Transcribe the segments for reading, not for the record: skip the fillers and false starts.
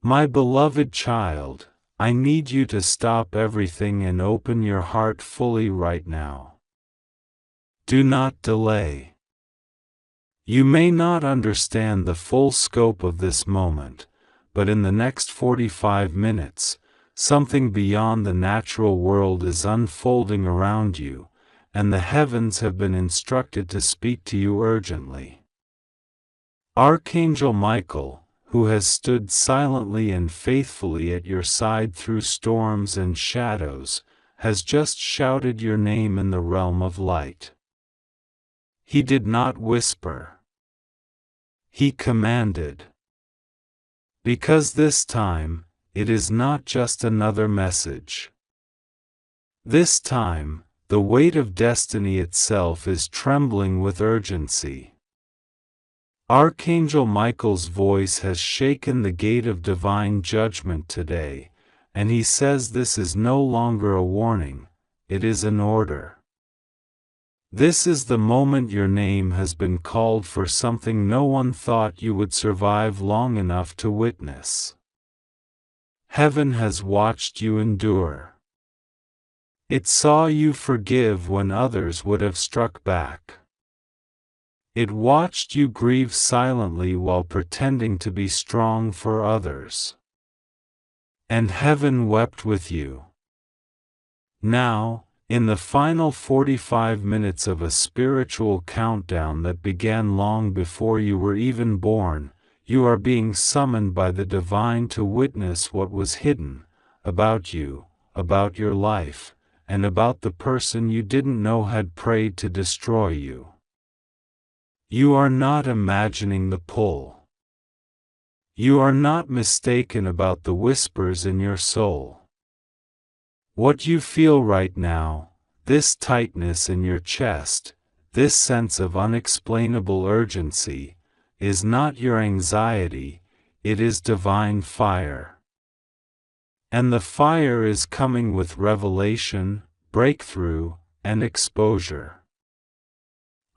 My beloved child, I need you to stop everything and open your heart fully right now. Do not delay. You may not understand the full scope of this moment, but in the next 45 minutes, something beyond the natural world is unfolding around you, and the heavens have been instructed to speak to you urgently. Archangel Michael, who has stood silently and faithfully at your side through storms and shadows, has just shouted your name in the realm of light. He did not whisper. He commanded. Because this time, it is not just another message. This time, the weight of destiny itself is trembling with urgency. Archangel Michael's voice has shaken the gate of divine judgment today, and he says this is no longer a warning, it is an order. This is the moment your name has been called for something no one thought you would survive long enough to witness. Heaven has watched you endure. It saw you forgive when others would have struck back. It watched you grieve silently while pretending to be strong for others. And heaven wept with you. Now, in the final 45 minutes of a spiritual countdown that began long before you were even born, you are being summoned by the divine to witness what was hidden, about you, about your life, and about the person you didn't know had prayed to destroy you. You are not imagining the pull. You are not mistaken about the whispers in your soul. What you feel right now, this tightness in your chest, this sense of unexplainable urgency, is not your anxiety, it is divine fire. And the fire is coming with revelation, breakthrough, and exposure.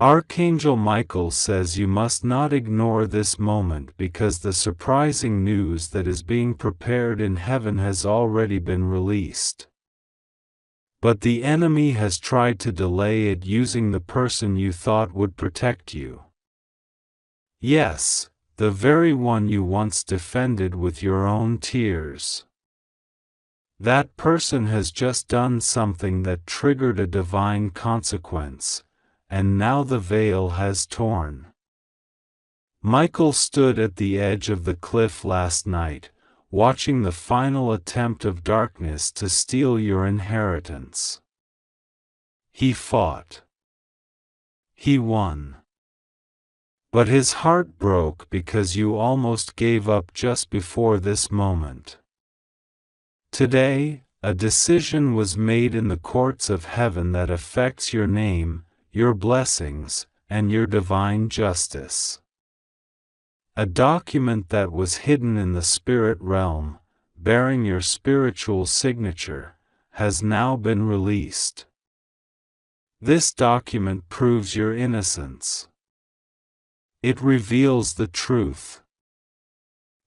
Archangel Michael says you must not ignore this moment because the surprising news that is being prepared in heaven has already been released. But the enemy has tried to delay it using the person you thought would protect you. Yes, the very one you once defended with your own tears. That person has just done something that triggered a divine consequence, and now the veil has torn. Michael stood at the edge of the cliff last night, watching the final attempt of darkness to steal your inheritance. He fought. He won. But his heart broke because you almost gave up just before this moment. Today, a decision was made in the courts of heaven that affects your name, your blessings, and your divine justice. A document that was hidden in the spirit realm, bearing your spiritual signature, has now been released. This document proves your innocence. It reveals the truth.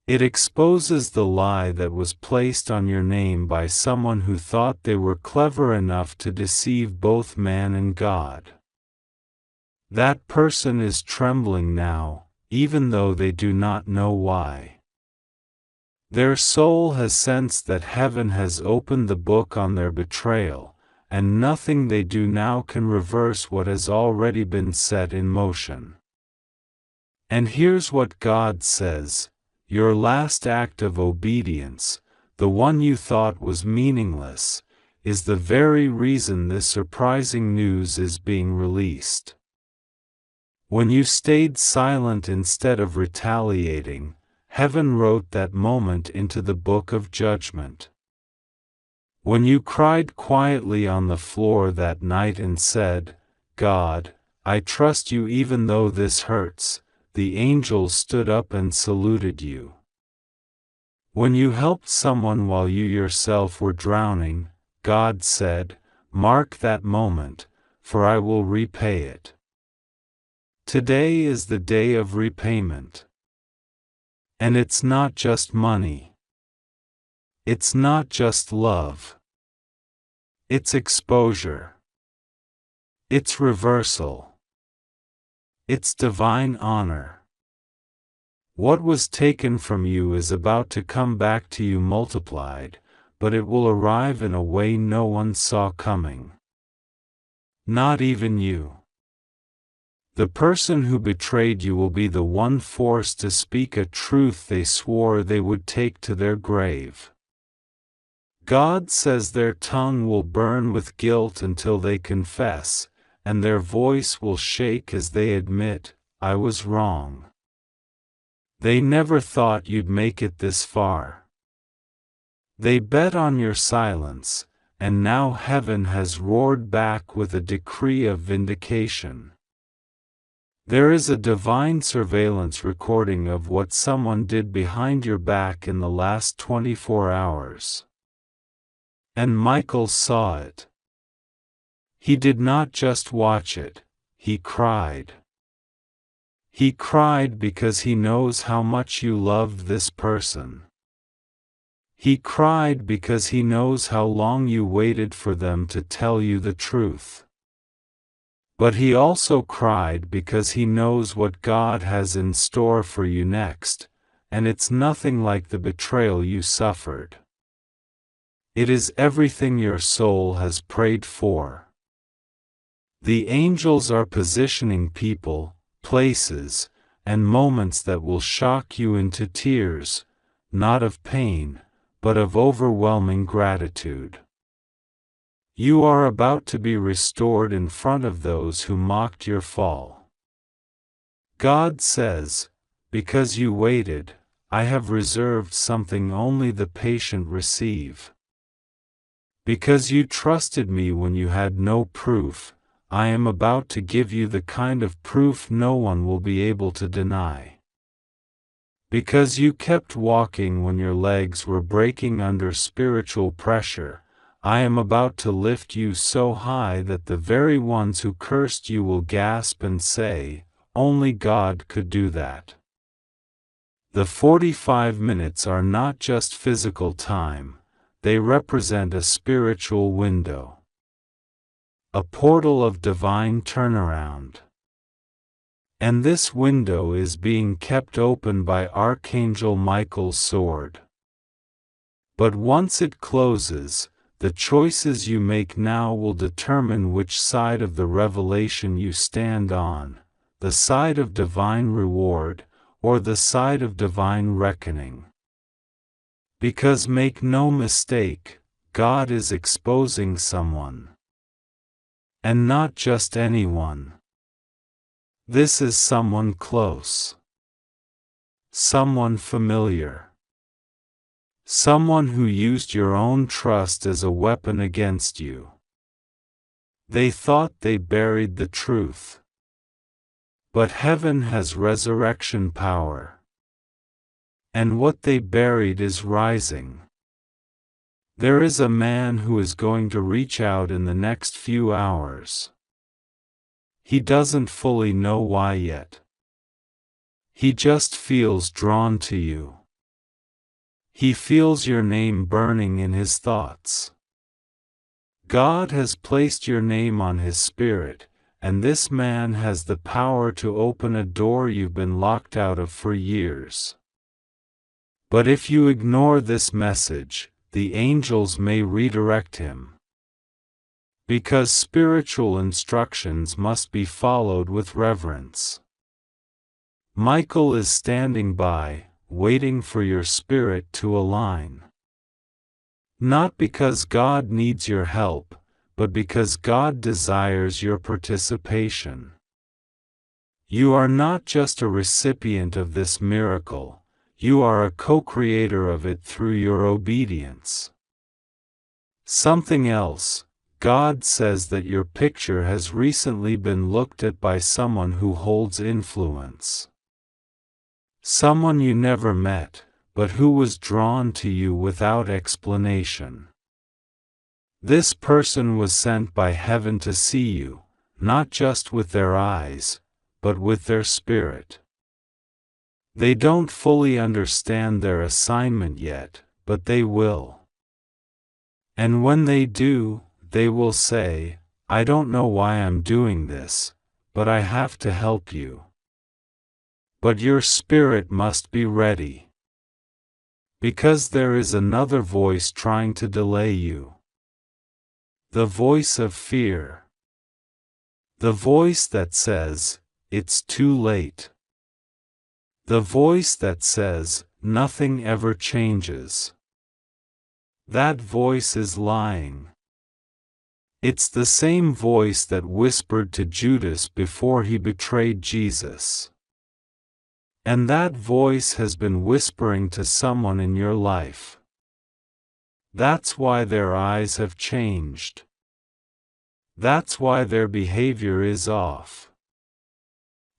It exposes the lie that was placed on your name by someone who thought they were clever enough to deceive both man and God. That person is trembling now, even though they do not know why. Their soul has sensed that heaven has opened the book on their betrayal, and nothing they do now can reverse what has already been set in motion. And here's what God says: your last act of obedience, the one you thought was meaningless, is the very reason this surprising news is being released. When you stayed silent instead of retaliating, heaven wrote that moment into the book of judgment. When you cried quietly on the floor that night and said, "God, I trust you even though this hurts," the angels stood up and saluted you. When you helped someone while you yourself were drowning, God said, "Mark that moment, for I will repay it." Today is the day of repayment. And it's not just money. It's not just love. It's exposure. It's reversal. It's divine honor. What was taken from you is about to come back to you multiplied, but it will arrive in a way no one saw coming. Not even you. The person who betrayed you will be the one forced to speak a truth they swore they would take to their grave. God says their tongue will burn with guilt until they confess, and their voice will shake as they admit, "I was wrong." They never thought you'd make it this far. They bet on your silence, and now heaven has roared back with a decree of vindication. There is a divine surveillance recording of what someone did behind your back in the last 24 hours. And Michael saw it. He did not just watch it, he cried. He cried because he knows how much you loved this person. He cried because he knows how long you waited for them to tell you the truth. But he also cried because he knows what God has in store for you next, and it's nothing like the betrayal you suffered. It is everything your soul has prayed for. The angels are positioning people, places, and moments that will shock you into tears, not of pain, but of overwhelming gratitude. You are about to be restored in front of those who mocked your fall. God says, "Because you waited, I have reserved something only the patient receive. Because you trusted me when you had no proof, I am about to give you the kind of proof no one will be able to deny. Because you kept walking when your legs were breaking under spiritual pressure, I am about to lift you so high that the very ones who cursed you will gasp and say, 'Only God could do that.'" The 45 minutes are not just physical time, they represent a spiritual window. A portal of divine turnaround. And this window is being kept open by Archangel Michael's sword. But once it closes, the choices you make now will determine which side of the revelation you stand on, the side of divine reward, or the side of divine reckoning. Because make no mistake, God is exposing someone. And not just anyone. This is someone close. Someone familiar. Someone who used your own trust as a weapon against you. They thought they buried the truth. But heaven has resurrection power. And what they buried is rising. There is a man who is going to reach out in the next few hours. He doesn't fully know why yet. He just feels drawn to you. He feels your name burning in his thoughts. God has placed your name on his spirit, and this man has the power to open a door you've been locked out of for years. But if you ignore this message, the angels may redirect him. Because spiritual instructions must be followed with reverence. Michael is standing by, waiting for your spirit to align. Not because God needs your help, but because God desires your participation. You are not just a recipient of this miracle. You are a co-creator of it through your obedience. Something else, God says that your picture has recently been looked at by someone who holds influence. Someone you never met, but who was drawn to you without explanation. This person was sent by heaven to see you, not just with their eyes, but with their spirit. They don't fully understand their assignment yet, but they will. And when they do, they will say, I don't know why I'm doing this, but I have to help you. But your spirit must be ready. Because there is another voice trying to delay you. The voice of fear. The voice that says, it's too late. The voice that says, nothing ever changes. That voice is lying. It's the same voice that whispered to Judas before he betrayed Jesus. And that voice has been whispering to someone in your life. That's why their eyes have changed. That's why their behavior is off.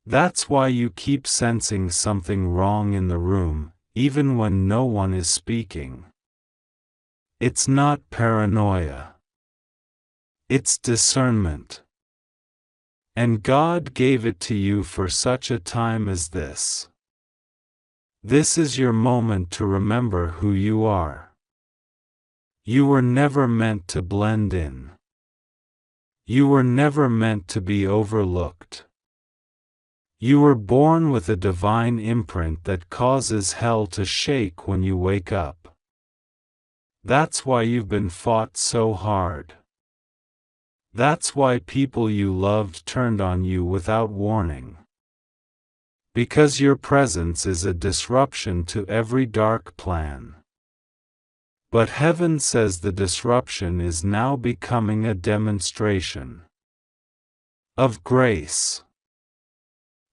That's why you keep sensing something wrong in the room, even when no one is speaking. It's not paranoia. It's discernment. And God gave it to you for such a time as this. This is your moment to remember who you are. You were never meant to blend in. You were never meant to be overlooked. You were born with a divine imprint that causes hell to shake when you wake up. That's why you've been fought so hard. That's why people you loved turned on you without warning. Because your presence is a disruption to every dark plan. But heaven says the disruption is now becoming a demonstration of grace,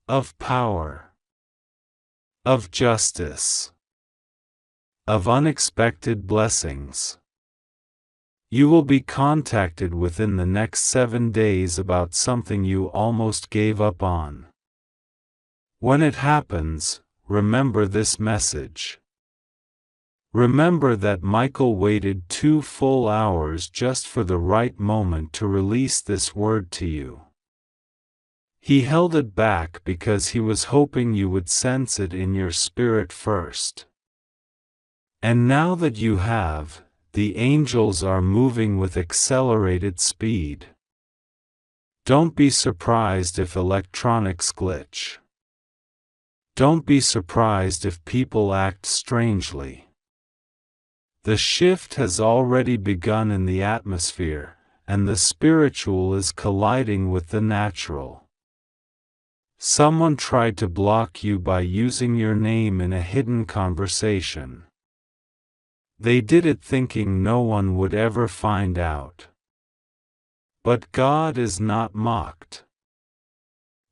of power, of justice, of unexpected blessings. You will be contacted within the next 7 days about something you almost gave up on. When it happens, remember this message. Remember that Michael waited 2 full hours just for the right moment to release this word to you. He held it back because he was hoping you would sense it in your spirit first. And now that you have, the angels are moving with accelerated speed. Don't be surprised if electronics glitch. Don't be surprised if people act strangely. The shift has already begun in the atmosphere, and the spiritual is colliding with the natural. Someone tried to block you by using your name in a hidden conversation. They did it thinking no one would ever find out. But God is not mocked.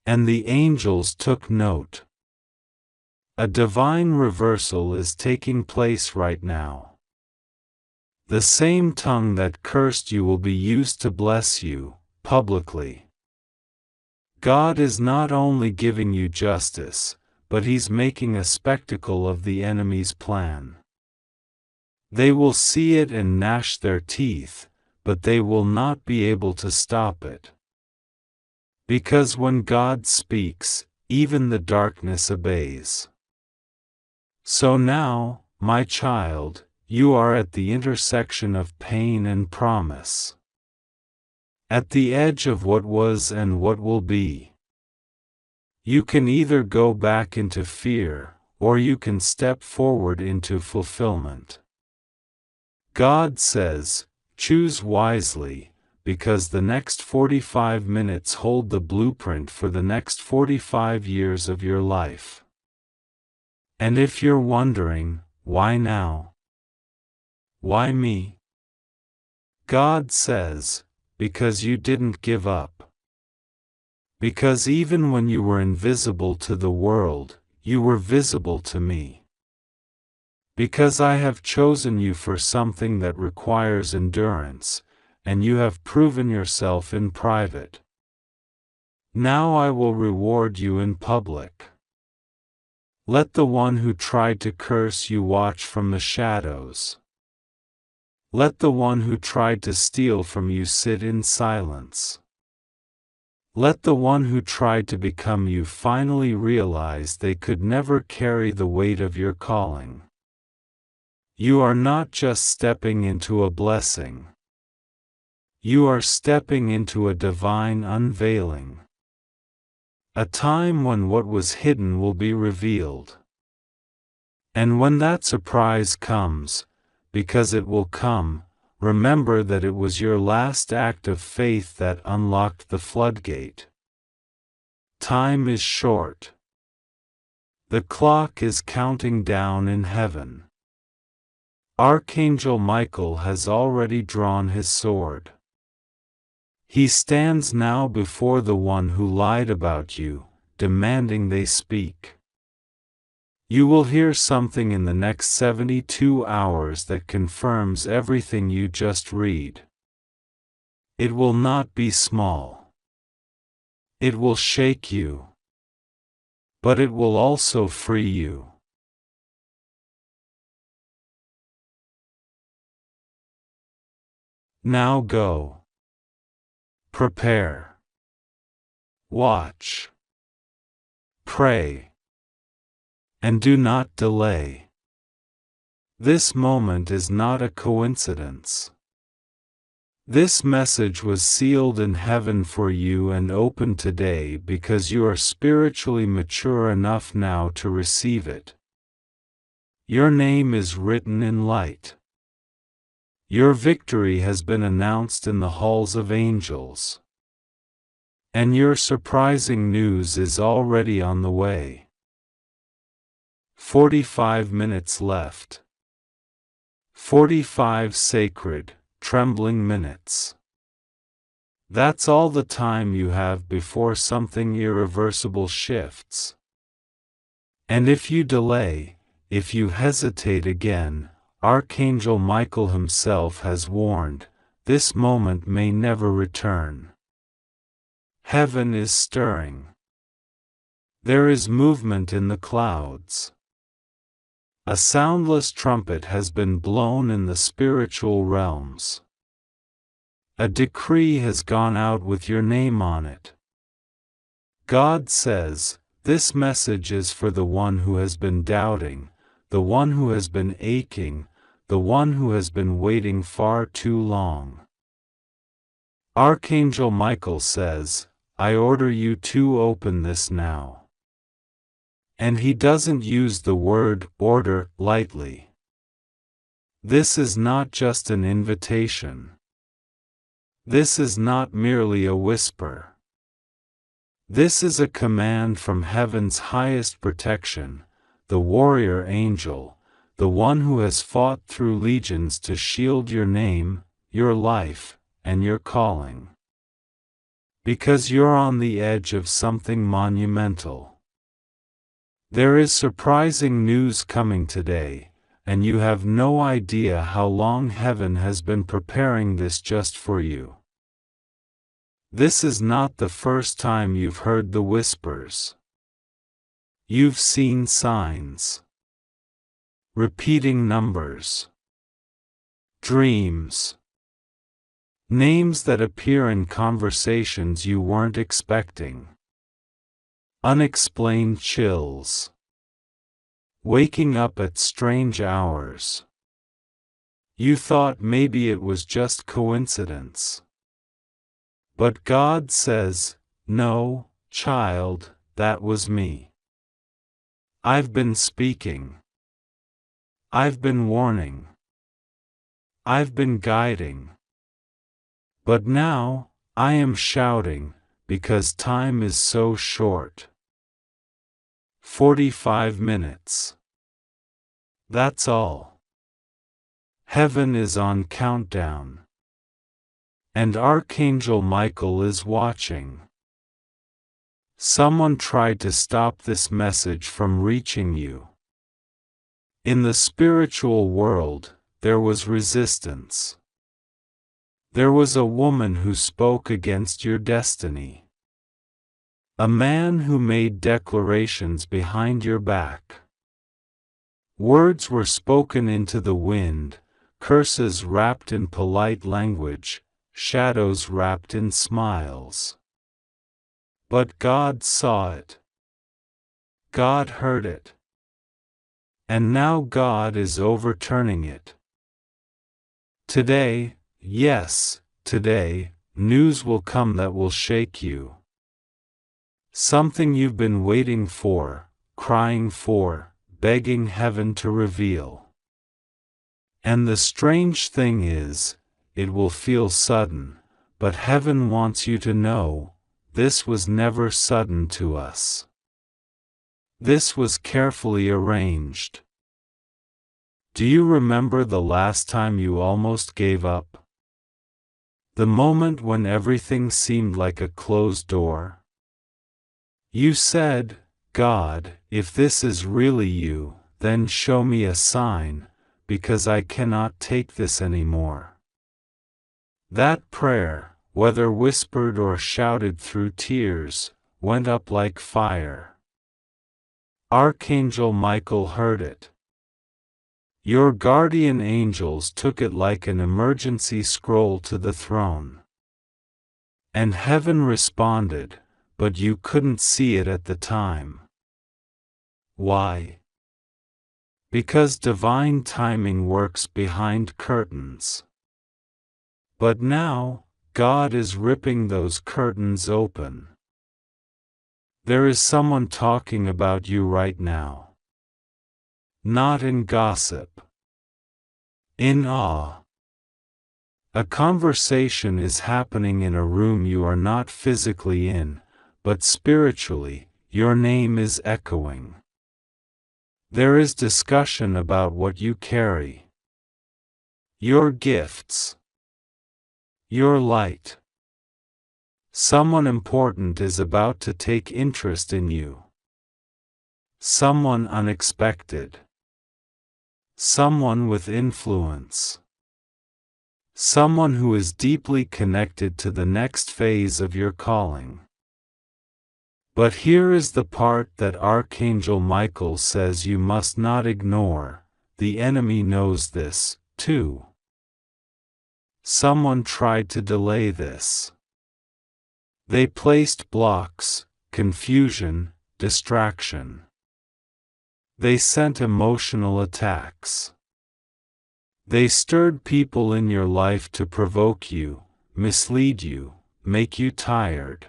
And the angels took note. A divine reversal is taking place right now. The same tongue that cursed you will be used to bless you, publicly. God is not only giving you justice, but He's making a spectacle of the enemy's plan. They will see it and gnash their teeth, but they will not be able to stop it. Because when God speaks, even the darkness obeys. So now, my child, you are at the intersection of pain and promise. At the edge of what was and what will be. You can either go back into fear, or you can step forward into fulfillment. God says, choose wisely, because the next 45 minutes hold the blueprint for the next 45 years of your life. And if you're wondering, why now? Why me? God says, because you didn't give up. Because even when you were invisible to the world, you were visible to me. Because I have chosen you for something that requires endurance, and you have proven yourself in private. Now I will reward you in public. Let the one who tried to curse you watch from the shadows. Let the one who tried to steal from you sit in silence. Let the one who tried to become you finally realize they could never carry the weight of your calling. You are not just stepping into a blessing. You are stepping into a divine unveiling. A time when what was hidden will be revealed. And when that surprise comes, because it will come, remember that it was your last act of faith that unlocked the floodgate. Time is short. The clock is counting down in heaven. Archangel Michael has already drawn his sword. He stands now before the one who lied about you, demanding they speak. You will hear something in the next 72 hours that confirms everything you just read. It will not be small. It will shake you. But it will also free you. Now go. Prepare. Watch. Pray. And do not delay. This moment is not a coincidence. This message was sealed in heaven for you and opened today because you are spiritually mature enough now to receive it. Your name is written in light. Your victory has been announced in the halls of angels. And your surprising news is already on the way. 45 minutes left. 45 sacred, trembling minutes. That's all the time you have before something irreversible shifts. And if you delay, if you hesitate again, Archangel Michael himself has warned, this moment may never return. Heaven is stirring. There is movement in the clouds. A soundless trumpet has been blown in the spiritual realms. A decree has gone out with your name on it. God says, this message is for the one who has been doubting, the one who has been aching, the one who has been waiting far too long. Archangel Michael says, I order you to open this now. And he doesn't use the word order lightly. This is not just an invitation. This is not merely a whisper. This is a command from heaven's highest protection, the warrior angel, the one who has fought through legions to shield your name, your life, and your calling. Because you're on the edge of something monumental. There is surprising news coming today, and you have no idea how long heaven has been preparing this just for you. This is not the first time you've heard the whispers. You've seen signs. Repeating numbers. Dreams. Names that appear in conversations you weren't expecting. Unexplained chills. Waking up at strange hours. You thought maybe it was just coincidence. But God says, no, child, that was me. I've been speaking. I've been warning. I've been guiding. But now, I am shouting, because time is so short. 45 minutes. That's all. Heaven is on countdown. And Archangel Michael is watching. Someone tried to stop this message from reaching you. In the spiritual world, there was resistance. There was a woman who spoke against your destiny. A man who made declarations behind your back. Words were spoken into the wind, curses wrapped in polite language, shadows wrapped in smiles. But God saw it. God heard it. And now God is overturning it. Today, yes, today, news will come that will shake you. Something you've been waiting for, crying for, begging heaven to reveal. And the strange thing is, it will feel sudden, but heaven wants you to know, this was never sudden to us. This was carefully arranged. Do you remember the last time you almost gave up? The moment when everything seemed like a closed door? You said, God, if this is really you, then show me a sign, because I cannot take this anymore. That prayer, whether whispered or shouted through tears, went up like fire. Archangel Michael heard it. Your guardian angels took it like an emergency scroll to the throne. And heaven responded, but you couldn't see it at the time. Why? Because divine timing works behind curtains. But now, God is ripping those curtains open. There is someone talking about you right now. Not in gossip. In awe. A conversation is happening in a room you are not physically in, but spiritually, your name is echoing. There is discussion about what you carry. Your gifts. Your light. Someone important is about to take interest in you. Someone unexpected. Someone with influence. Someone who is deeply connected to the next phase of your calling. But here is the part that Archangel Michael says you must not ignore. The enemy knows this, too. Someone tried to delay this. They placed blocks, confusion, distraction. They sent emotional attacks. They stirred people in your life to provoke you, mislead you, make you tired.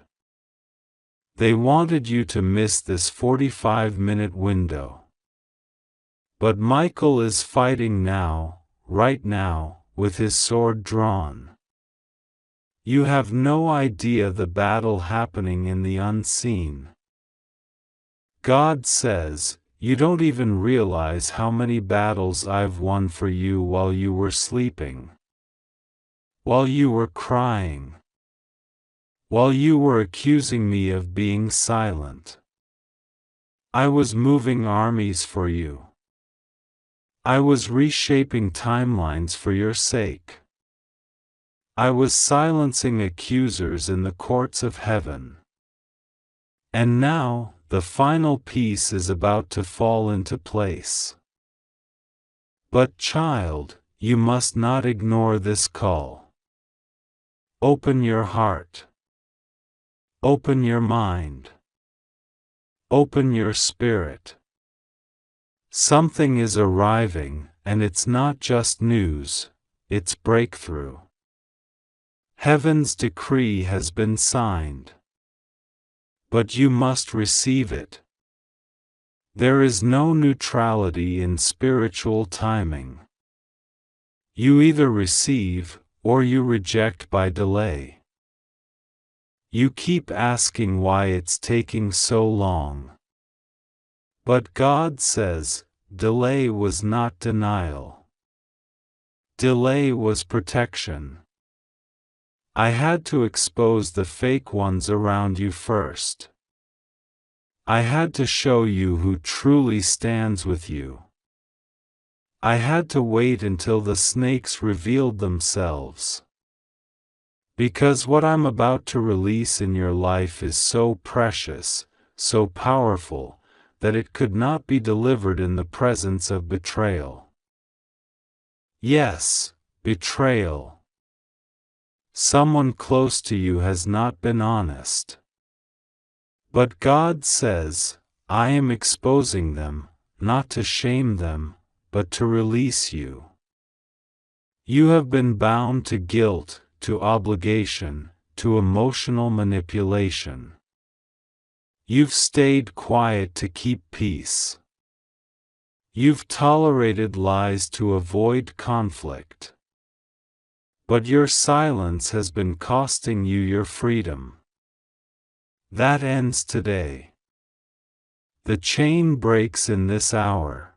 They wanted you to miss this 45-minute window. But Michael is fighting now, right now, with his sword drawn. You have no idea the battle happening in the unseen. God says, you don't even realize how many battles I've won for you while you were sleeping. While you were crying. While you were accusing me of being silent. I was moving armies for you. I was reshaping timelines for your sake. I was silencing accusers in the courts of heaven. And now, the final piece is about to fall into place. But child, you must not ignore this call. Open your heart. Open your mind. Open your spirit. Something is arriving, and it's not just news, it's breakthrough. Heaven's decree has been signed. But you must receive it. There is no neutrality in spiritual timing. You either receive, or you reject by delay. You keep asking why it's taking so long. But God says, delay was not denial. Delay was protection. I had to expose the fake ones around you first. I had to show you who truly stands with you. I had to wait until the snakes revealed themselves. Because what I'm about to release in your life is so precious, so powerful, that it could not be delivered in the presence of betrayal. Yes, betrayal. Someone close to you has not been honest. But God says, I am exposing them, not to shame them, but to release you. You have been bound to guilt, to obligation, to emotional manipulation. You've stayed quiet to keep peace. You've tolerated lies to avoid conflict. But your silence has been costing you your freedom. That ends today. The chain breaks in this hour.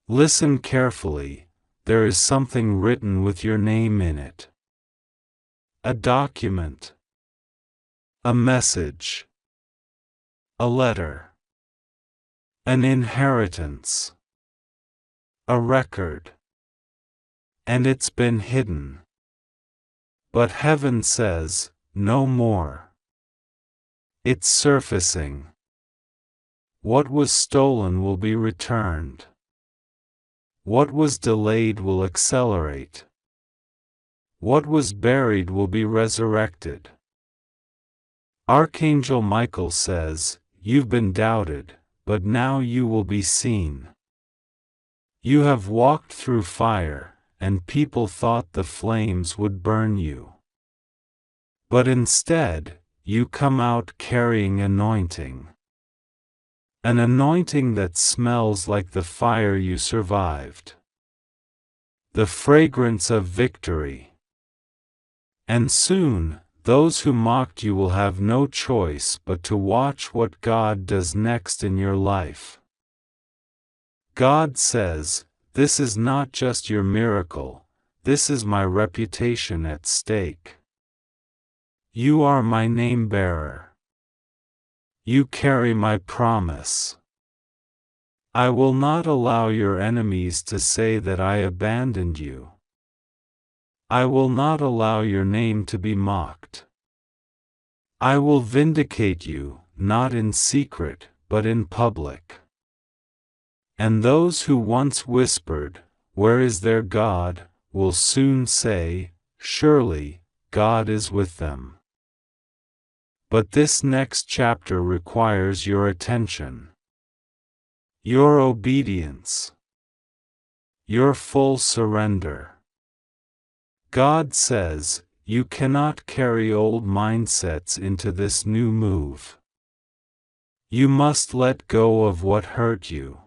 Listen carefully, there is something written with your name in it. A document. A message. A letter. An inheritance. A record. And it's been hidden. But heaven says, no more. It's surfacing. What was stolen will be returned. What was delayed will accelerate. What was buried will be resurrected. Archangel Michael says, you've been doubted, but now you will be seen. You have walked through fire, and people thought the flames would burn you. But instead, you come out carrying anointing. An anointing that smells like the fire you survived. The fragrance of victory. And soon, those who mocked you will have no choice but to watch what God does next in your life. God says, this is not just your miracle, this is my reputation at stake. You are my name bearer. You carry my promise. I will not allow your enemies to say that I abandoned you. I will not allow your name to be mocked. I will vindicate you, not in secret, but in public. And those who once whispered, "Where is their God?" will soon say, "Surely, God is with them." But this next chapter requires your attention. Your obedience. Your full surrender. God says, you cannot carry old mindsets into this new move. You must let go of what hurt you.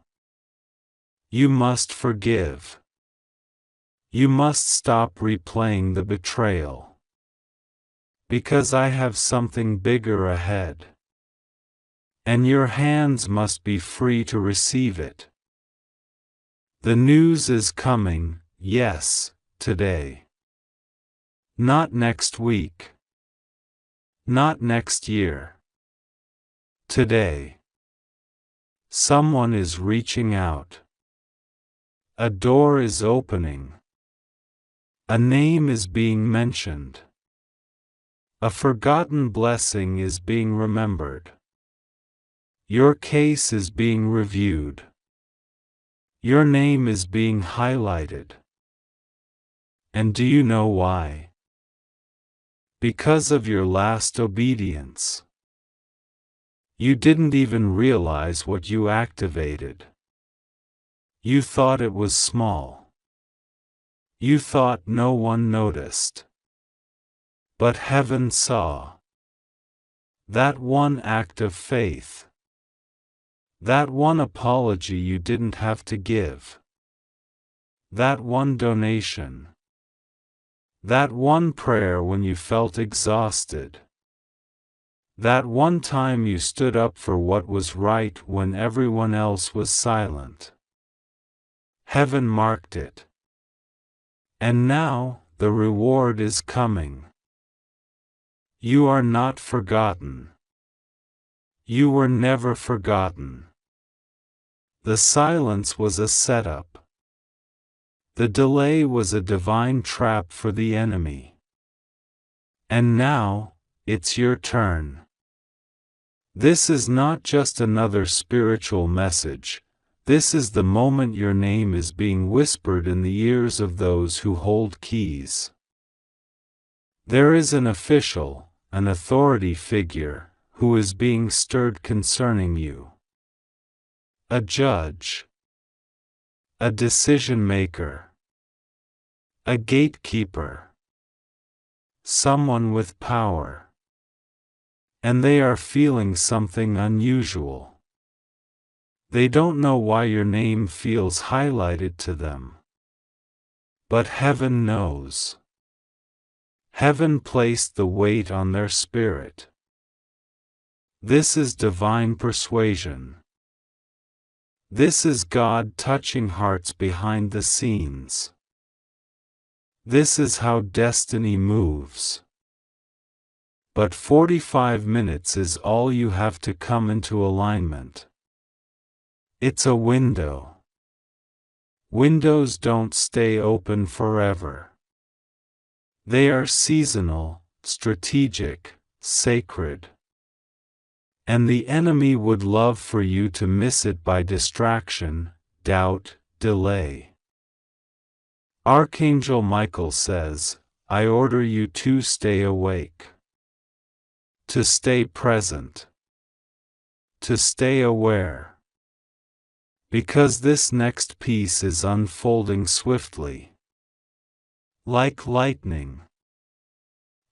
You must forgive. You must stop replaying the betrayal. Because I have something bigger ahead. And your hands must be free to receive it. The news is coming, yes, today. Not next week. Not next year. Today. Someone is reaching out. A door is opening. A name is being mentioned. A forgotten blessing is being remembered. Your case is being reviewed. Your name is being highlighted. And do you know why? Because of your last obedience. You didn't even realize what you activated. You thought it was small. You thought no one noticed. But heaven saw. That one act of faith. That one apology you didn't have to give. That one donation. That one prayer when you felt exhausted. That one time you stood up for what was right when everyone else was silent. Heaven marked it. And now, the reward is coming. You are not forgotten. You were never forgotten. The silence was a setup. The delay was a divine trap for the enemy. And now, it's your turn. This is not just another spiritual message, this is the moment your name is being whispered in the ears of those who hold keys. There is an official, an authority figure, who is being stirred concerning you. a judge, a decision maker, a gatekeeper, someone with power. And they are feeling something unusual. They don't know why your name feels highlighted to them. But heaven knows. Heaven placed the weight on their spirit. This is divine persuasion. This is God touching hearts behind the scenes. This is how destiny moves. But 45 minutes is all you have to come into alignment. It's a window. Windows don't stay open forever. They are seasonal, strategic, sacred. And the enemy would love for you to miss it by distraction, doubt, delay. Archangel Michael says, I order you to stay awake. To stay present. To stay aware. Because this next piece is unfolding swiftly. Like lightning.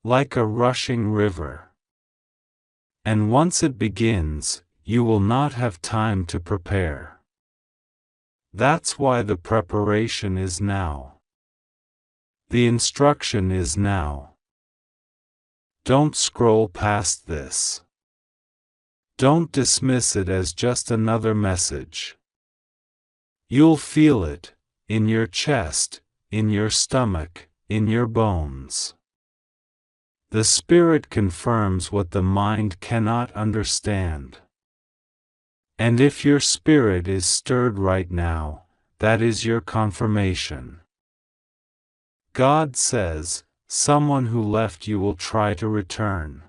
Like a rushing river. And once it begins, you will not have time to prepare. That's why the preparation is now. The instruction is now. Don't scroll past this. Don't dismiss it as just another message. You'll feel it, in your chest, in your stomach, in your bones. The Spirit confirms what the mind cannot understand. And if your spirit is stirred right now, that is your confirmation. God says, someone who left you will try to return.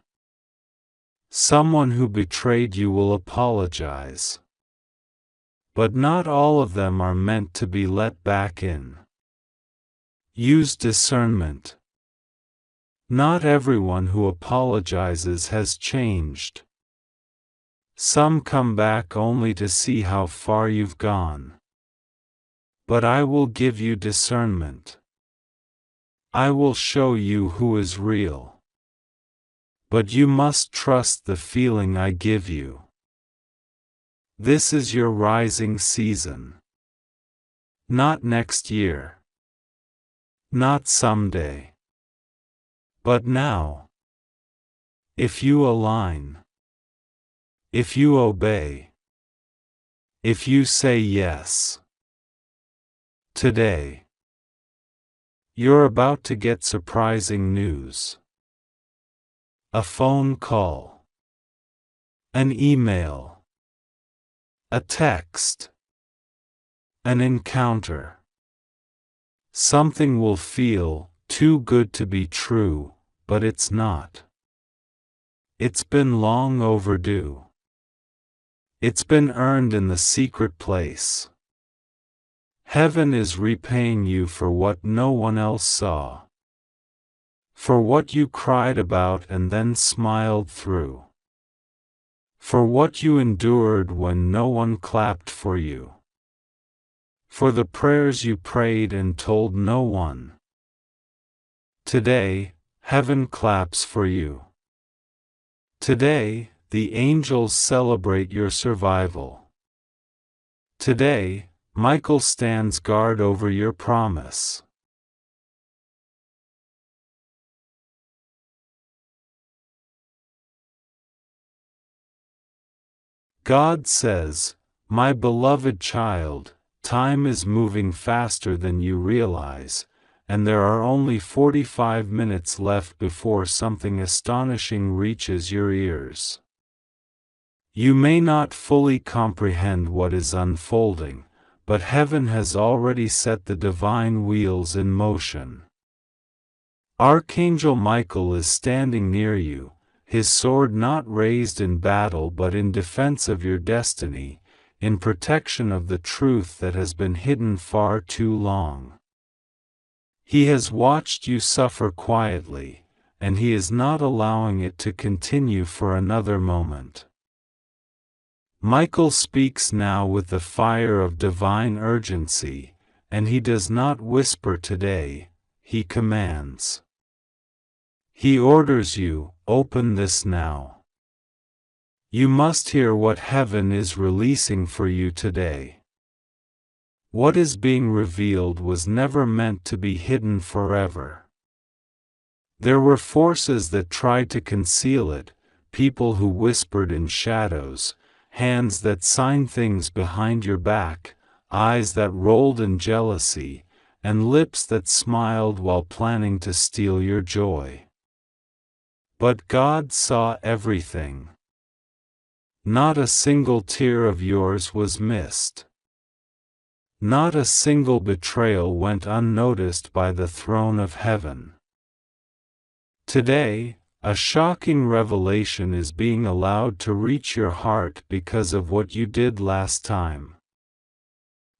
Someone who betrayed you will apologize. But not all of them are meant to be let back in. Use discernment. Not everyone who apologizes has changed. Some come back only to see how far you've gone. But I will give you discernment. I will show you who is real. But you must trust the feeling I give you. This is your rising season. Not next year. Not someday. But now. If you align. If you obey. If you say yes. Today. You're about to get surprising news. A phone call. An email. A text. An encounter. Something will feel too good to be true, but it's not. It's been long overdue. It's been earned in the secret place. Heaven is repaying you for what no one else saw. For what you cried about and then smiled through. For what you endured when no one clapped for you. For the prayers you prayed and told no one. Today, heaven claps for you. Today, the angels celebrate your survival. Today, Michael stands guard over your promise. God says, my beloved child, time is moving faster than you realize, and there are only 45 minutes left before something astonishing reaches your ears. You may not fully comprehend what is unfolding, but heaven has already set the divine wheels in motion. Archangel Michael is standing near you, his sword not raised in battle but in defense of your destiny, in protection of the truth that has been hidden far too long. He has watched you suffer quietly, and he is not allowing it to continue for another moment. Michael speaks now with the fire of divine urgency, and he does not whisper today, he commands. He orders you, open this now. You must hear what heaven is releasing for you today. What is being revealed was never meant to be hidden forever. There were forces that tried to conceal it, people who whispered in shadows, hands that signed things behind your back, eyes that rolled in jealousy, and lips that smiled while planning to steal your joy. But God saw everything. Not a single tear of yours was missed. Not a single betrayal went unnoticed by the throne of heaven. Today, a shocking revelation is being allowed to reach your heart because of what you did last time.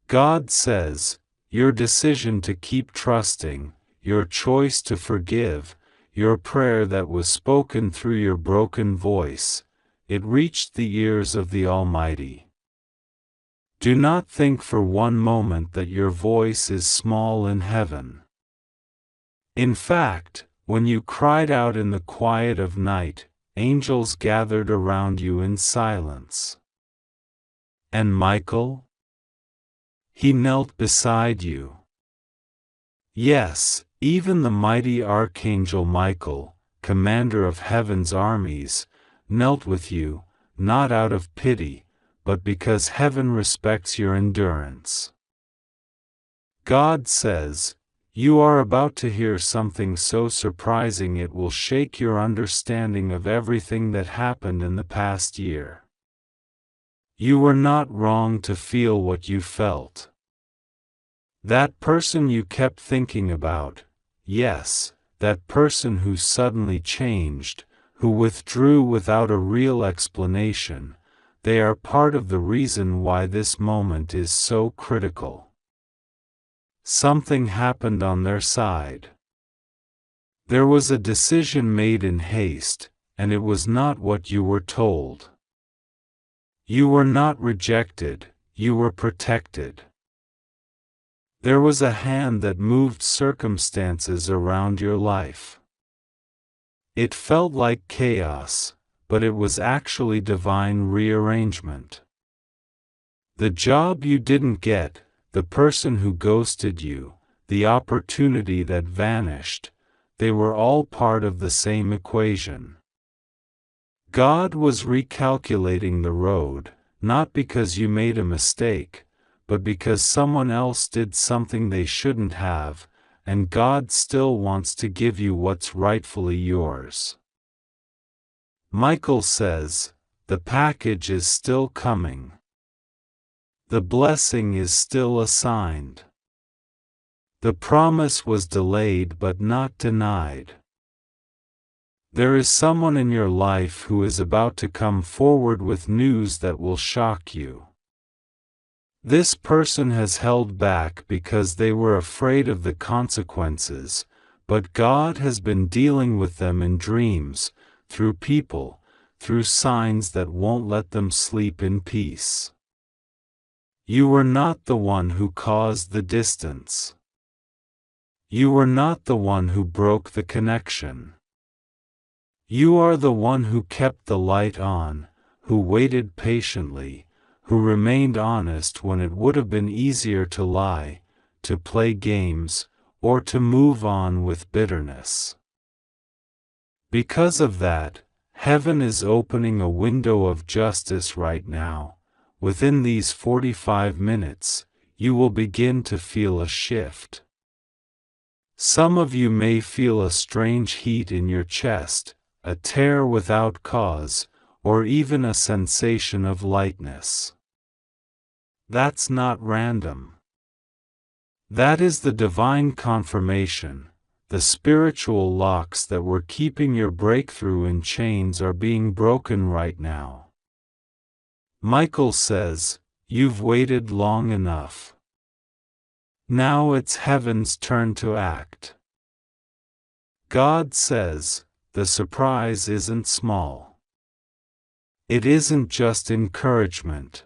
God says, your decision to keep trusting, your choice to forgive, your prayer that was spoken through your broken voice, it reached the ears of the Almighty. Do not think for one moment that your voice is small in heaven. In fact, when you cried out in the quiet of night, angels gathered around you in silence. And Michael? He knelt beside you. Yes, even the mighty Archangel Michael, commander of heaven's armies, knelt with you, not out of pity, but because heaven respects your endurance. God says, you are about to hear something so surprising it will shake your understanding of everything that happened in the past year. You were not wrong to feel what you felt. That person you kept thinking about, yes, that person who suddenly changed, who withdrew without a real explanation, they are part of the reason why this moment is so critical. Something happened on their side. There was a decision made in haste, and it was not what you were told. You were not rejected, you were protected. There was a hand that moved circumstances around your life. It felt like chaos, but it was actually divine rearrangement. The job you didn't get, the person who ghosted you, the opportunity that vanished, they were all part of the same equation. God was recalculating the road, not because you made a mistake, but because someone else did something they shouldn't have, and God still wants to give you what's rightfully yours. Michael says, the package is still coming. The blessing is still assigned. The promise was delayed but not denied. There is someone in your life who is about to come forward with news that will shock you. This person has held back because they were afraid of the consequences, but God has been dealing with them in dreams, through people, through signs that won't let them sleep in peace. You were not the one who caused the distance. You were not the one who broke the connection. You are the one who kept the light on, who waited patiently, who remained honest when it would have been easier to lie, to play games, or to move on with bitterness. Because of that, heaven is opening a window of justice right now. Within these 45 minutes, you will begin to feel a shift. Some of you may feel a strange heat in your chest, a tear without cause, or even a sensation of lightness. That's not random. That is the divine confirmation. The spiritual locks that were keeping your breakthrough in chains are being broken right now. Michael says, you've waited long enough. Now it's heaven's turn to act. God says, the surprise isn't small. It isn't just encouragement.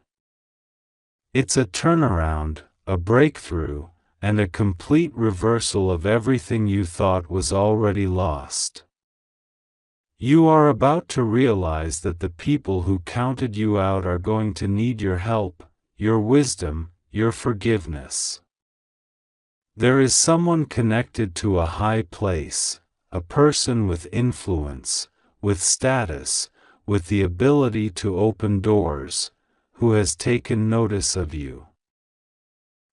It's a turnaround, a breakthrough, and a complete reversal of everything you thought was already lost. You are about to realize that the people who counted you out are going to need your help, your wisdom, your forgiveness. There is someone connected to a high place, a person with influence, with status, with the ability to open doors, who has taken notice of you.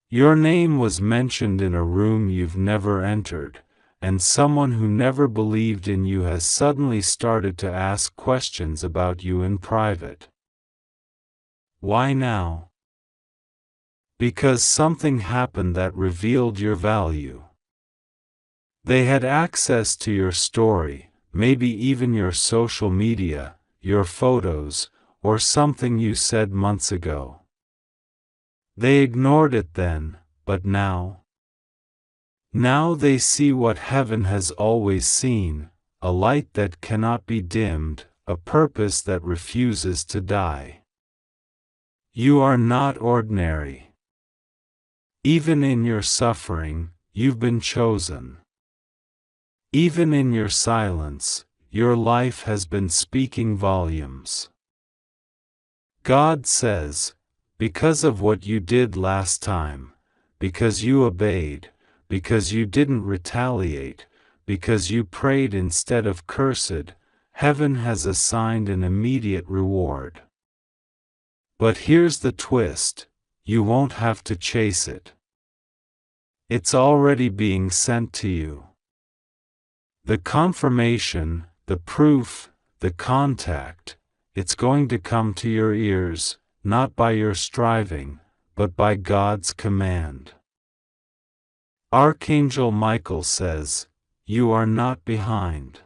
Your name was mentioned in a room you've never entered, and someone who never believed in you has suddenly started to ask questions about you in private. Why now? Because something happened that revealed your value. They had access to your story, maybe even your social media, your photos, or something you said months ago. They ignored it then, but now? Now they see what heaven has always seen, a light that cannot be dimmed, a purpose that refuses to die. You are not ordinary. Even in your suffering, you've been chosen. Even in your silence, your life has been speaking volumes. God says, because of what you did last time, because you obeyed, because you didn't retaliate, because you prayed instead of cursed, heaven has assigned an immediate reward. But here's the twist, you won't have to chase it. It's already being sent to you. The confirmation, the proof, the contact, it's going to come to your ears, not by your striving, but by God's command. Archangel Michael says, you are not behind.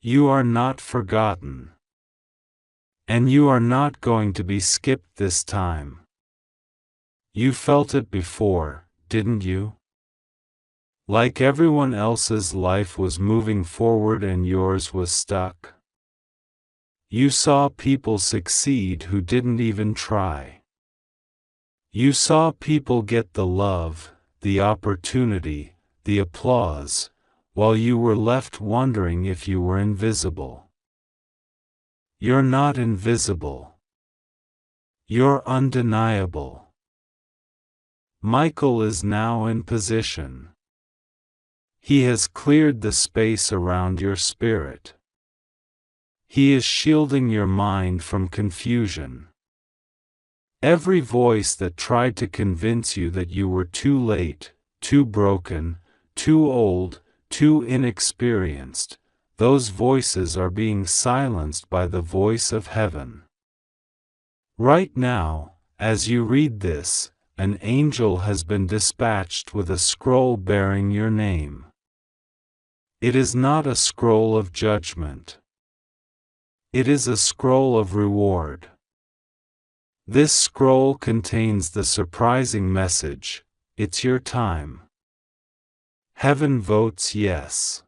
You are not forgotten. And you are not going to be skipped this time. You felt it before, didn't you? Like everyone else's life was moving forward and yours was stuck. You saw people succeed who didn't even try. You saw people get the love, the opportunity, the applause, while you were left wondering if you were invisible. You're not invisible. You're undeniable. Michael is now in position. He has cleared the space around your spirit. He is shielding your mind from confusion. Every voice that tried to convince you that you were too late, too broken, too old, too inexperienced, those voices are being silenced by the voice of heaven. Right now, as you read this, an angel has been dispatched with a scroll bearing your name. It is not a scroll of judgment. It is a scroll of reward. This scroll contains the surprising message, it's your time. Heaven votes yes.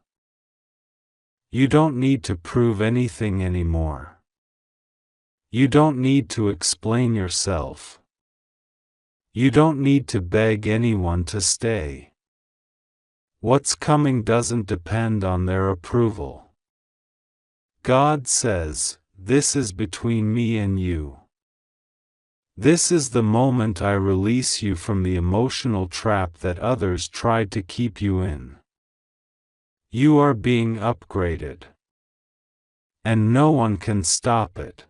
You don't need to prove anything anymore. You don't need to explain yourself. You don't need to beg anyone to stay. What's coming doesn't depend on their approval. God says, this is between me and you. This is the moment I release you from the emotional trap that others tried to keep you in. You are being upgraded. And no one can stop it.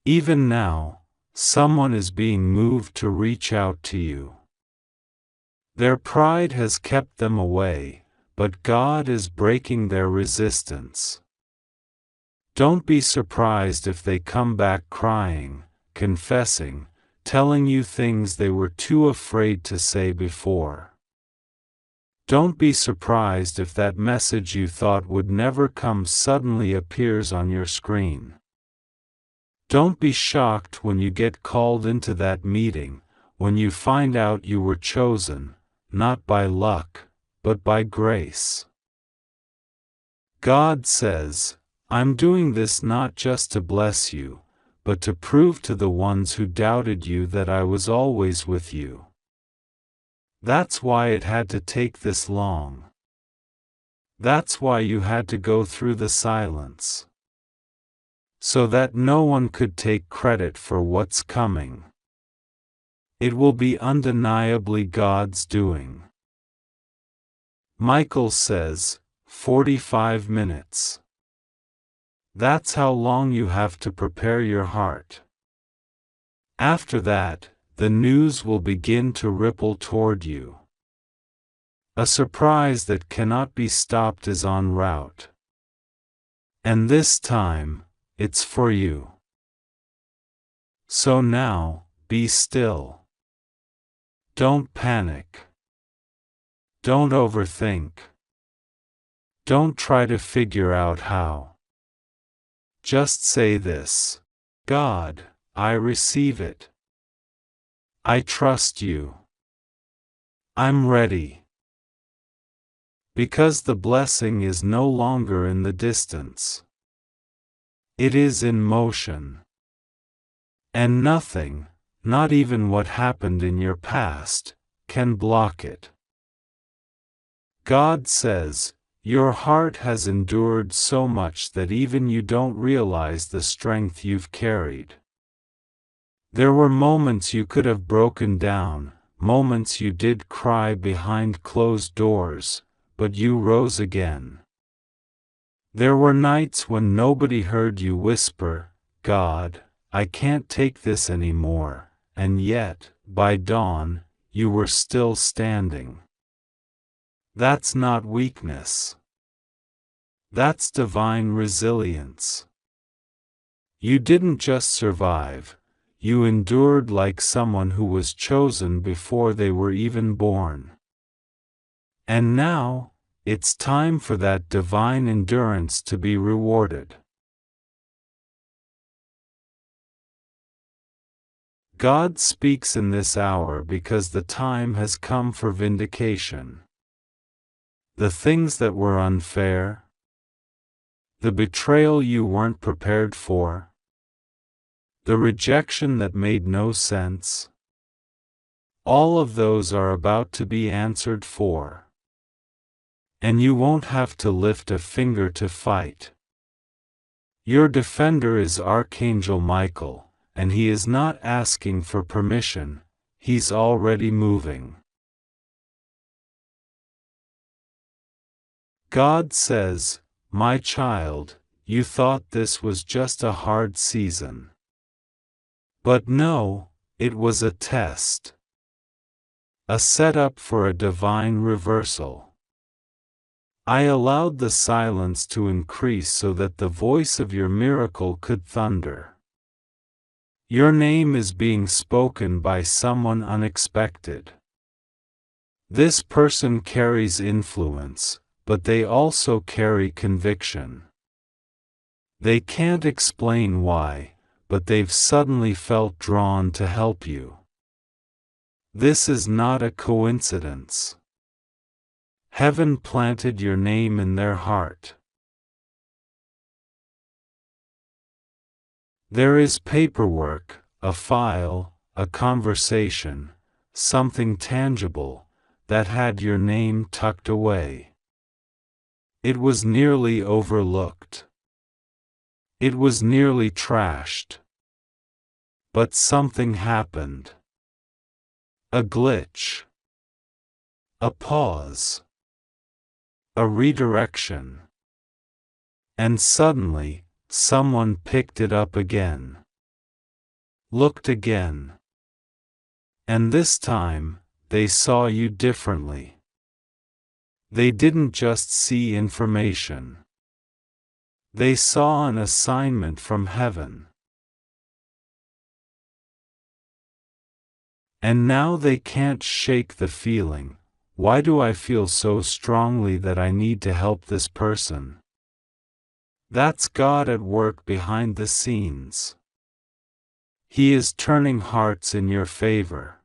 Even now, someone is being moved to reach out to you. Their pride has kept them away, but God is breaking their resistance. Don't be surprised if they come back crying, confessing, telling you things they were too afraid to say before. Don't be surprised if that message you thought would never come suddenly appears on your screen. Don't be shocked when you get called into that meeting, when you find out you were chosen, not by luck, but by grace. God says, I'm doing this not just to bless you, but to prove to the ones who doubted you that I was always with you. That's why it had to take this long. That's why you had to go through the silence. So that no one could take credit for what's coming. It will be undeniably God's doing. Michael says, 45 minutes. That's how long you have to prepare your heart. After that, the news will begin to ripple toward you. A surprise that cannot be stopped is en route. And this time, it's for you. So now, be still. Don't panic. Don't overthink. Don't try to figure out how. Just say this: God, I receive it. I trust you. I'm ready. Because the blessing is no longer in the distance. It is in motion. And nothing, not even what happened in your past, can block it. God says, your heart has endured so much that even you don't realize the strength you've carried. There were moments you could have broken down, moments you did cry behind closed doors, but you rose again. There were nights when nobody heard you whisper, God, I can't take this anymore, and yet, by dawn, you were still standing. That's not weakness. That's divine resilience. You didn't just survive, you endured like someone who was chosen before they were even born. And now, it's time for that divine endurance to be rewarded. God speaks in this hour because the time has come for vindication. The things that were unfair, the betrayal you weren't prepared for, the rejection that made no sense, all of those are about to be answered for. And you won't have to lift a finger to fight. Your defender is Archangel Michael, and he is not asking for permission, he's already moving. God says, my child, you thought this was just a hard season. But no, it was a test. A setup for a divine reversal. I allowed the silence to increase so that the voice of your miracle could thunder. Your name is being spoken by someone unexpected. This person carries influence, but they also carry conviction. They can't explain why, but they've suddenly felt drawn to help you. This is not a coincidence. Heaven planted your name in their heart. There is paperwork, a file, a conversation, something tangible, that had your name tucked away. It was nearly overlooked. It was nearly trashed. But something happened. A glitch. A pause. A redirection. And suddenly, someone picked it up again. Looked again. And this time, they saw you differently. They didn't just see information. They saw an assignment from heaven. And now they can't shake the feeling, why do I feel so strongly that I need to help this person? That's God at work behind the scenes. He is turning hearts in your favor.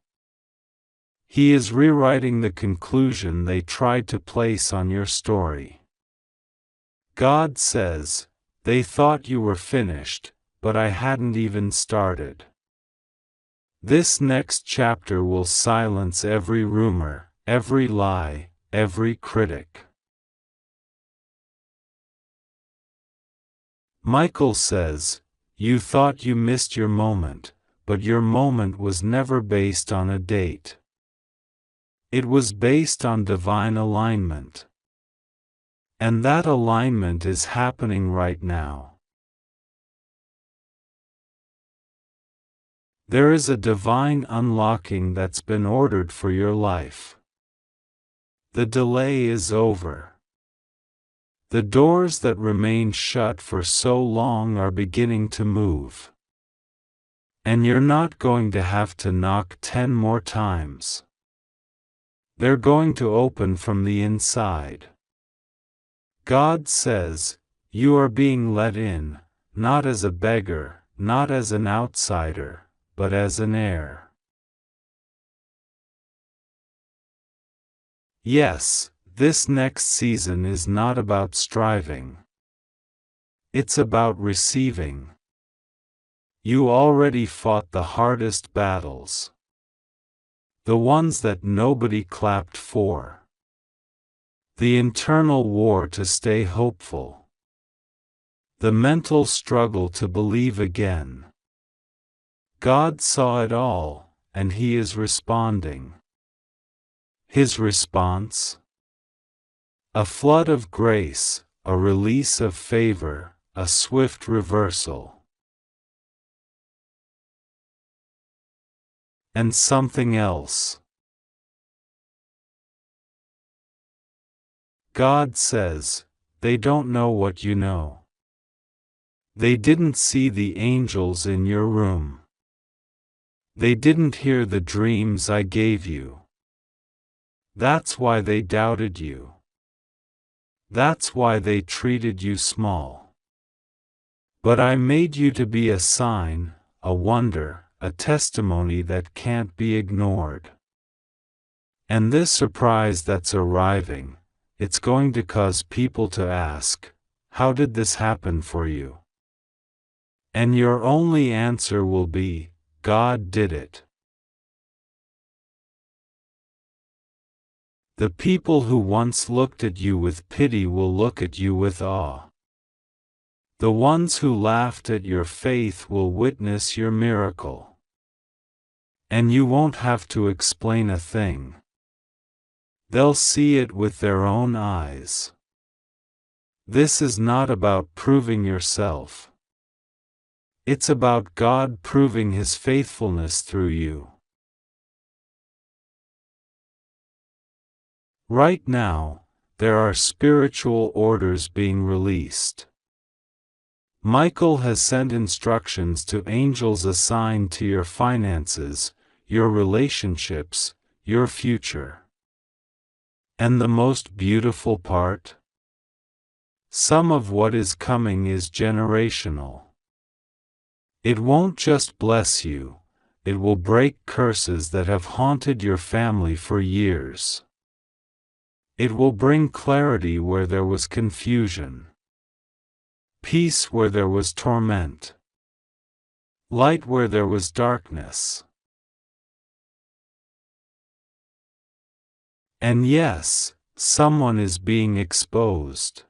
He is rewriting the conclusion they tried to place on your story. God says, They thought you were finished, but I hadn't even started. This next chapter will silence every rumor, every lie, every critic. Michael says, you thought you missed your moment, but your moment was never based on a date. It was based on divine alignment. And that alignment is happening right now. There is a divine unlocking that's been ordered for your life. The delay is over. The doors that remained shut for so long are beginning to move. And you're not going to have to knock 10 more times. They're going to open from the inside. God says, you are being let in, not as a beggar, not as an outsider, but as an heir. Yes, this next season is not about striving. It's about receiving. You already fought the hardest battles. The ones that nobody clapped for. The internal war to stay hopeful. The mental struggle to believe again. God saw it all, and He is responding. His response? A flood of grace, a release of favor, a swift reversal. And something else. God says, they don't know what you know. They didn't see the angels in your room. They didn't hear the dreams I gave you. That's why they doubted you. That's why they treated you small. But I made you to be a sign, a wonder, a testimony that can't be ignored. And this surprise that's arriving, it's going to cause people to ask, how did this happen for you? And your only answer will be, God did it. The people who once looked at you with pity will look at you with awe. The ones who laughed at your faith will witness your miracle. And you won't have to explain a thing. They'll see it with their own eyes. This is not about proving yourself. It's about God proving His faithfulness through you. Right now, there are spiritual orders being released. Michael has sent instructions to angels assigned to your finances, your relationships, your future. And the most beautiful part? Some of what is coming is generational. It won't just bless you, it will break curses that have haunted your family for years. It will bring clarity where there was confusion. Peace where there was torment. Light where there was darkness. And yes, someone is being exposed.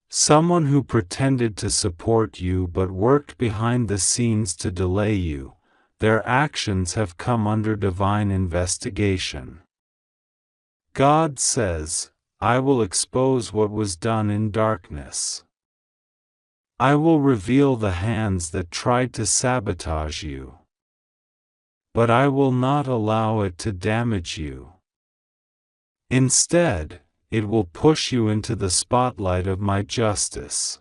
Someone who pretended to support you but worked behind the scenes to delay you, their actions have come under divine investigation. God says, I will expose what was done in darkness. I will reveal the hands that tried to sabotage you. But I will not allow it to damage you. Instead, it will push you into the spotlight of my justice.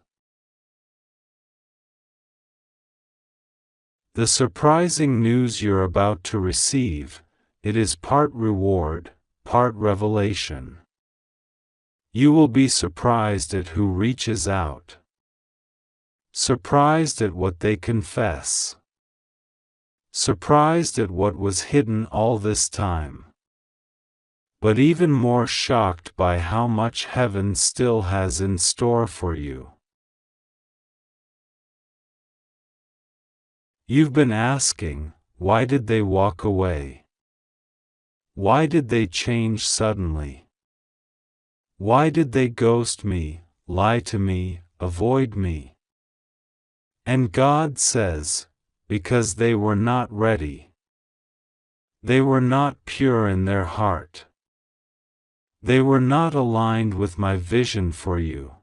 The surprising news you're about to receive, it is part reward, part revelation. You will be surprised at who reaches out. Surprised at what they confess. Surprised at what was hidden all this time. but even more shocked by how much heaven still has in store for you. You've been asking, why did they walk away? Why did they change suddenly? Why did they ghost me, lie to me, avoid me? And God says, because they were not ready. They were not pure in their heart. They were not aligned with my vision for you.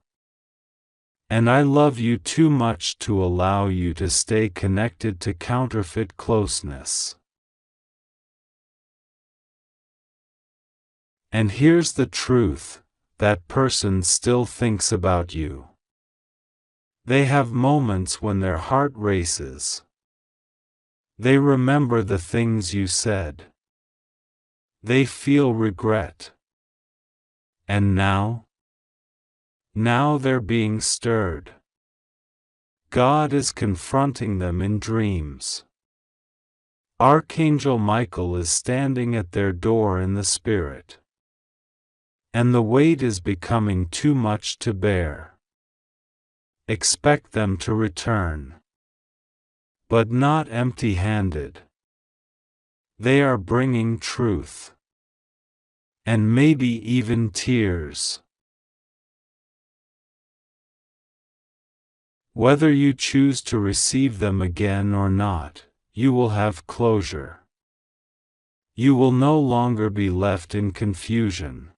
And I love you too much to allow you to stay connected to counterfeit closeness. And here's the truth, that person still thinks about you. They have moments when their heart races. They remember the things you said. They feel regret. And now they're being stirred. God is confronting them in dreams. Archangel Michael is standing at their door in the spirit. And the weight is becoming too much to bear. Expect them to return. But not empty-handed. They are bringing truth. And maybe even tears. Whether you choose to receive them again or not, you will have closure. You will no longer be left in confusion.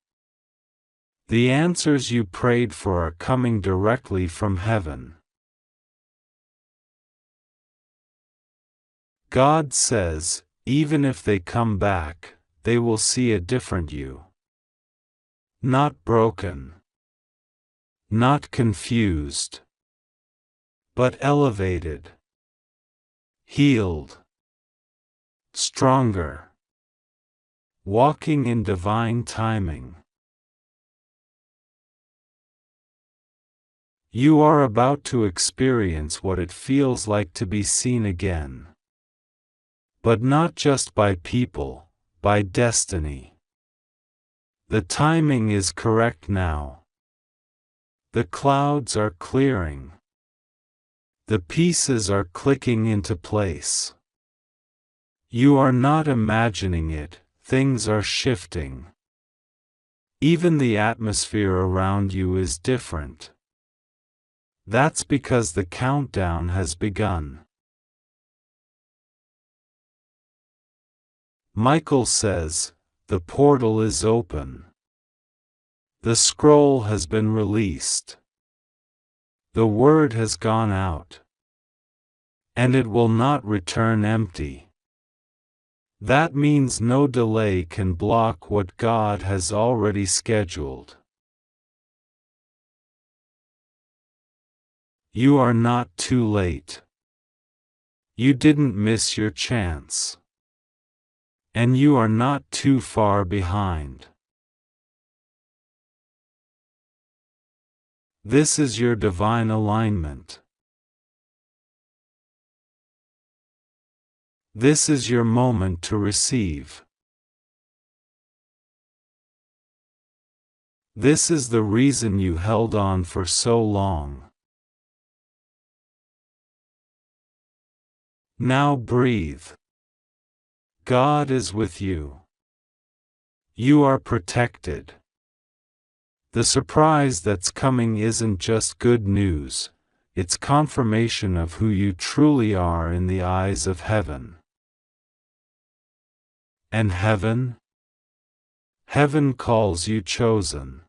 The answers you prayed for are coming directly from heaven. God says, even if they come back, they will see a different you. Not broken. Not confused. But elevated. Healed. Stronger. Walking in divine timing. You are about to experience what it feels like to be seen again. But not just by people, by destiny. The timing is correct now. The clouds are clearing. The pieces are clicking into place. You are not imagining it, things are shifting. Even the atmosphere around you is different. That's because the countdown has begun. Michael says, the portal is open. The scroll has been released. The word has gone out. And it will not return empty. That means no delay can block what God has already scheduled. You are not too late. You didn't miss your chance. And you are not too far behind. This is your divine alignment. This is your moment to receive. This is the reason you held on for so long. Now breathe. God is with you. You are protected. The surprise that's coming isn't just good news, it's confirmation of who you truly are in the eyes of heaven. And heaven? Heaven calls you chosen.